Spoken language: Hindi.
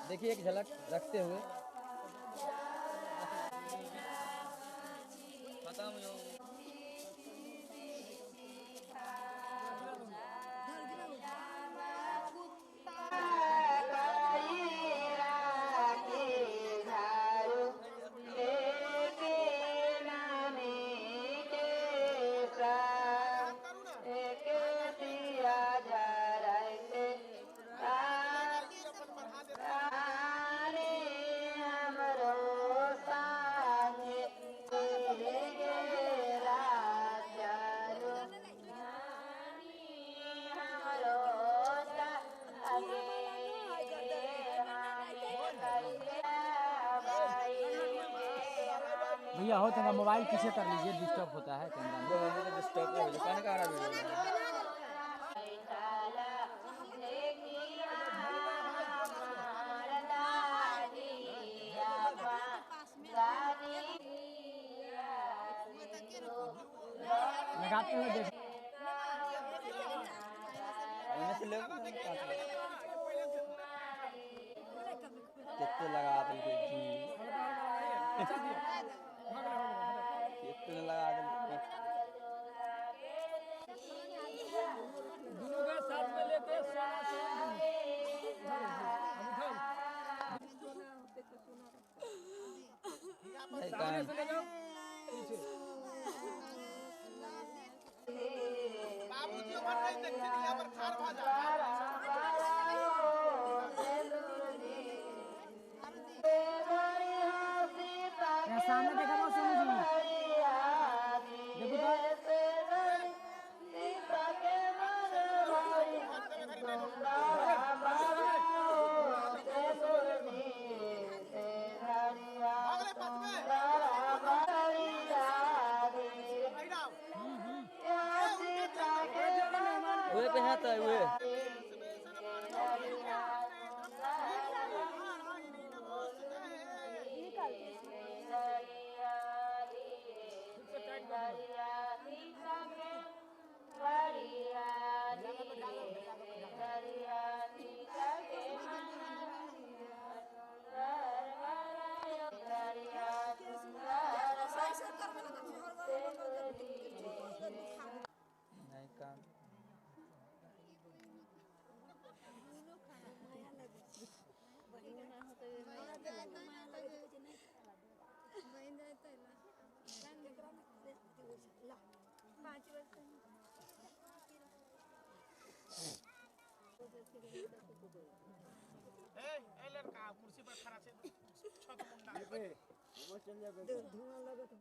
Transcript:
देखिए एक झलक रखते हुए भैया हो तो मोबाइल पीछे कर लीजिए, डिस्टर्ब होता है कैमरा में। डिस्टर्ब हो जाता है का लगाते हुए देख कितने लगा देंगे जी, कितने लगा देंगे दोनों साथ में लेके बाबूजी उमर नहीं देखते यहाँ पर खार भाजा सामने देखा बहुत सुनो जी, देखो तो पे हाथ है वे नहीं काम लड़का कुर्सी पर खड़ा छे छत मुंडा